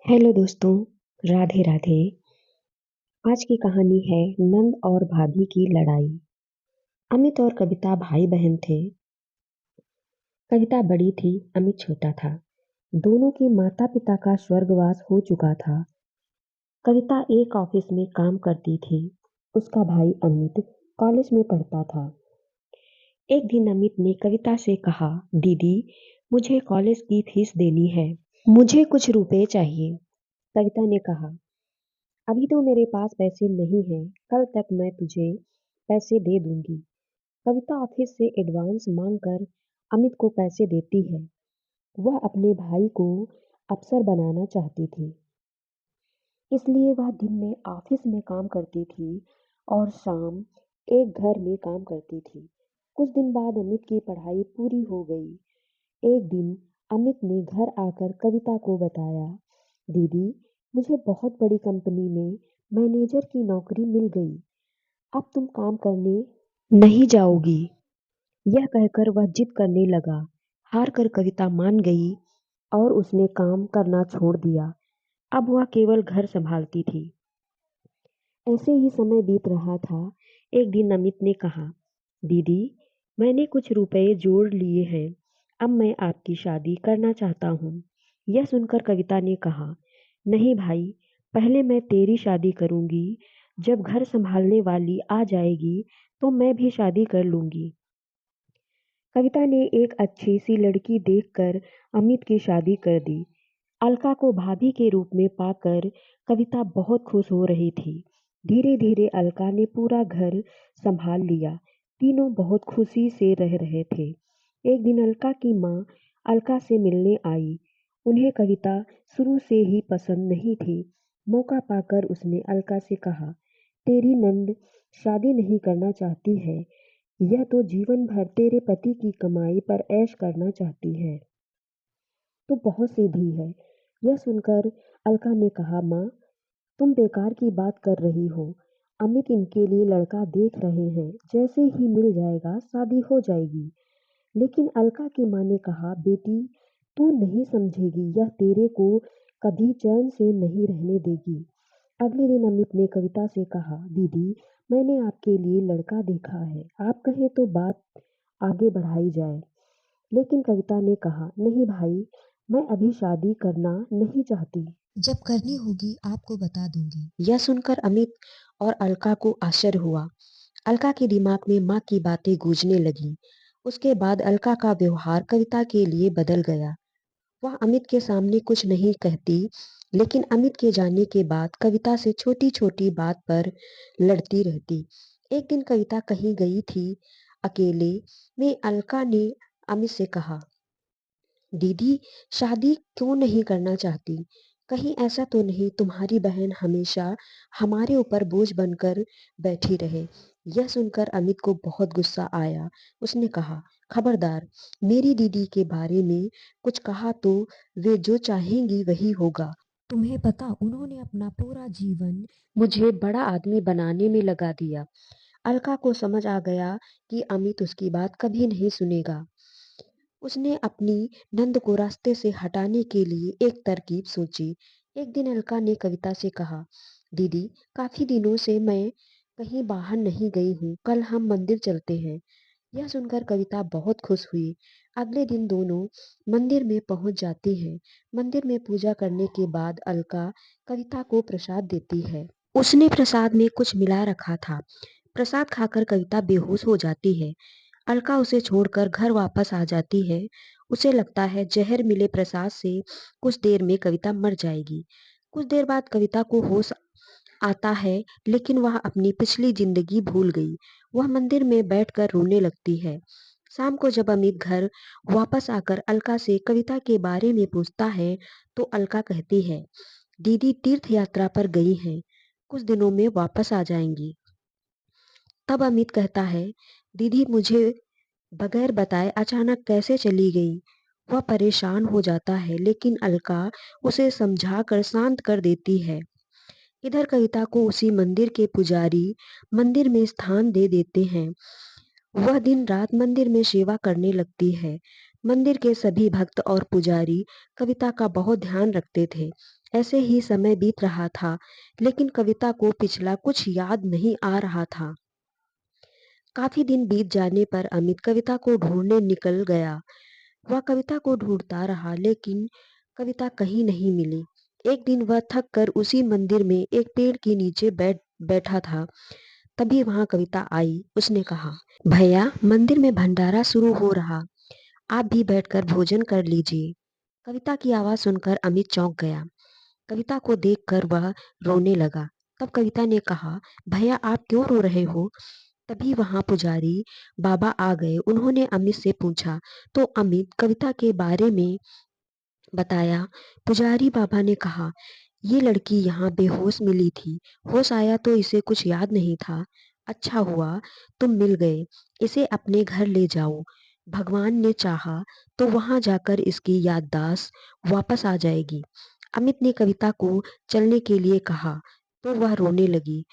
Hello दोस्तों, राधे राधे। आज की कहानी है नंद और भाभी की लड़ाई। अमित और कविता भाई बहन थे। कविता बड़ी थी, अमित छोटा था। दोनों के माता पिता का स्वर्गवास हो चुका था। कविता एक ऑफिस में काम करती थी। उसका भाई अमित कॉलेज में पढ़ता था। एक दिन अमित ने कविता से कहा, दीदी, मुझे कॉलेज की फीस देनी है। मुझे कुछ रुपए चाहिए। कविता ने कहा, अभी तो मेरे पास पैसे नहीं हैं, कल तक मैं तुझे पैसे दे दूंगी। कविता ऑफिस से एडवांस मांगकर अमित को पैसे देती है। वह अपने भाई को अफसर बनाना चाहती थी, इसलिए वह दिन में ऑफिस में काम करती थी और शाम एक घर में काम करती थी। कुछ दिन बाद अमित की पढ़ाई पूरी हो गई। एक दिन अमित ने घर आकर कविता को बताया, दीदी, मुझे बहुत बड़ी कंपनी में मैनेजर की नौकरी मिल गई। अब तुम काम करने नहीं जाओगी। यह कहकर वह जिद करने लगा। हार कर कविता मान गई और उसने काम करना छोड़ दिया। अब वह केवल घर संभालती थी। ऐसे ही समय बीत रहा था। एक दिन अमित ने कहा, दीदी, मैंने कुछ रुपए जोड़ लिए हैं। अब मैं आपकी शादी करना चाहता हूँ। यह सुनकर कविता ने कहा, नहीं भाई, पहले मैं तेरी शादी करूंगी। जब घर संभालने वाली आ जाएगी तो मैं भी शादी कर लूंगी। कविता ने एक अच्छी सी लड़की देखकर अमित की शादी कर दी। अलका को भाभी के रूप में पाकर कविता बहुत खुश हो रही थी। धीरे धीरे अलका ने पूरा घर संभाल लिया। तीनों बहुत खुशी से रह रहे थे। एक दिन अलका की माँ अलका से मिलने आई। उन्हें कविता शुरू से ही पसंद नहीं थी। मौका पाकर उसने अलका से कहा, तेरी नंद शादी नहीं करना चाहती है। यह तो जीवन भर तेरे पति की कमाई पर ऐश करना चाहती है। तो बहुत सीधी है। यह सुनकर अलका ने कहा, माँ, तुम बेकार की बात कर रही हो। अमित इनके लिए लड़का देख रहे हैं। जैसे ही मिल जाएगा शादी हो जाएगी। लेकिन अलका की माँ ने कहा, बेटी, तू नहीं समझेगी, यह तेरे को कभी चैन से नहीं रहने देगी। अगले दिन अमित ने कविता से कहा, दीदी, मैंने आपके लिए लड़का देखा है। आप कहें तो बात आगे बढ़ाई जाए। लेकिन कविता ने कहा, नहीं भाई, मैं अभी शादी करना नहीं चाहती। जब करनी होगी आपको बता दूंगी। यह सुनकर अमित और अलका को आश्चर्य हुआ। अलका के दिमाग में माँ की बातें गूंजने लगी। उसके बाद अलका का व्यवहार कविता के लिए बदल गया। वह अमित के सामने कुछ नहीं कहती, लेकिन अमित के जाने के बाद कविता से छोटी छोटी बात पर लड़ती रहती। एक दिन कविता कहीं गई थी। अकेले में अलका ने अमित से कहा, दीदी, शादी क्यों नहीं करना चाहती? कहीं ऐसा तो नहीं तुम्हारी बहन हमेशा हमारे ऊपर बोझ बनकर बैठी रहे? यह सुनकर अमित को बहुत गुस्सा आया। उसने कहा, खबरदार, मेरी दीदी के बारे में कुछ कहा तो वे जो चाहेंगी वही होगा। तुम्हें पता, उन्होंने अपना पूरा जीवन मुझे बड़ा आदमी बनाने में लगा दिया। अलका को समझ आ गया कि अमित उसकी बात कभी नहीं सुनेगा। उसने अपनी नंद को रास्ते से हटाने के लिए एक तरकीब सोची। एक दिन अलका ने कविता से कहा, दीदी, काफी दिनों से मैं कहीं बाहर नहीं गई हूँ, कल हम मंदिर चलते हैं। यह सुनकर कविता बहुत खुश हुई। अगले दिन दोनों मंदिर में पहुंच जाती हैं। मंदिर में पूजा करने के बाद अलका कविता को प्रसाद देती है। उसने प्रसाद में कुछ मिला रखा था। प्रसाद खाकर कविता बेहोश हो जाती है। अलका उसे छोड़कर घर वापस आ जाती है। उसे लगता है जहर मिले प्रसाद से कुछ देर में कविता मर जाएगी। कुछ देर बाद कविता को होश आता है, लेकिन वह अपनी पिछली जिंदगी भूल गई। वह मंदिर में बैठकर रोने लगती है। शाम को जब अमित घर वापस आकर अलका से कविता के बारे में पूछता है, तो अलका कहती है, दीदी तीर्थ यात्रा पर गई हैं, कुछ दिनों में वापस आ जाएंगी। तब अमित कहता है, दीदी मुझे बगैर बताए अचानक कैसे चली गई? वह परेशान हो जाता है, लेकिन अलका उसे समझाकर शांत कर देती है। इधर कविता को उसी मंदिर के पुजारी मंदिर में स्थान दे देते हैं। वह दिन रात मंदिर में सेवा करने लगती है। मंदिर के सभी भक्त और पुजारी कविता का बहुत ध्यान रखते थे। ऐसे ही समय बीत रहा था, लेकिन कविता को पिछला कुछ याद नहीं आ रहा था। काफी दिन बीत जाने पर अमित कविता को ढूंढने निकल गया। वह कविता को ढूंढता रहा, लेकिन कविता कहीं नहीं मिली। एक दिन वह थक कर उसी मंदिर में एक पेड़ के नीचे बैठा था। तभी वहां कविता आई। उसने कहा, भैया, मंदिर में भंडारा शुरू हो रहा, आप भी बैठकर भोजन कर लीजिए। कविता की आवाज सुनकर अमित चौंक गया। कविता को देखकर वह रोने लगा। तब कविता ने कहा, भैया, आप क्यों रो रहे हो? तभी वहां पुजारी बाबा आ गए। उन्होंने अमित से पूछा तो अमित कविता के बारे में बताया। पुजारी बाबा ने कहा, ये लड़की यहाँ बेहोश मिली थी। होश आया तो इसे कुछ याद नहीं था। अच्छा हुआ तुम मिल गए। इसे अपने घर ले जाओ। भगवान ने चाहा तो वहां जाकर इसकी याददाश्त वापस आ जाएगी। अमित ने कविता को चलने के लिए कहा तो वह रोने लगी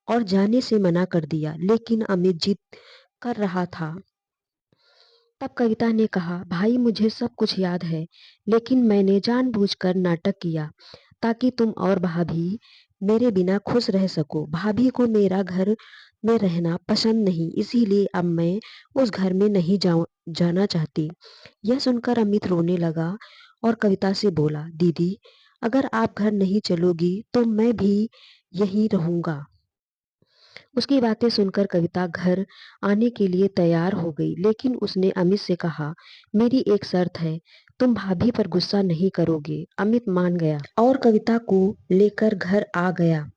और जाने से मना कर दिया, लेकिन अमित जिद कर रहा था। तब कविता ने कहा, भाई, मुझे सब कुछ याद है, लेकिन मैंने जानबूझकर नाटक किया ताकि तुम और भाभी मेरे बिना खुश रह सको। भाभी को मेरा घर में रहना पसंद नहीं, इसीलिए अब मैं उस घर में नहीं जाना चाहती। यह सुनकर अमित रोने लगा और कविता से बोला, दीदी, अगर आप घर नहीं चलोगी तो मैं भी यहीं रहूंगा। उसकी बातें सुनकर कविता घर आने के लिए तैयार हो गई, लेकिन उसने अमित से कहा, मेरी एक शर्त है, तुम भाभी पर गुस्सा नहीं करोगे। अमित मान गया और कविता को लेकर घर आ गया।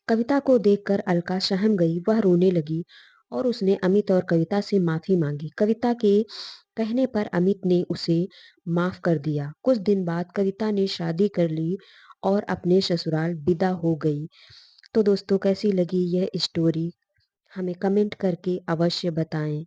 कविता को देखकर अलका सहम गई। वह रोने लगी और उसने अमित और कविता से माफी मांगी। कविता के कहने पर अमित ने उसे माफ कर दिया। कुछ दिन बाद कविता ने शादी कर ली और अपने ससुराल विदा हो गई। तो दोस्तों, कैसी लगी यह स्टोरी? हमें कमेंट करके अवश्य बताएं।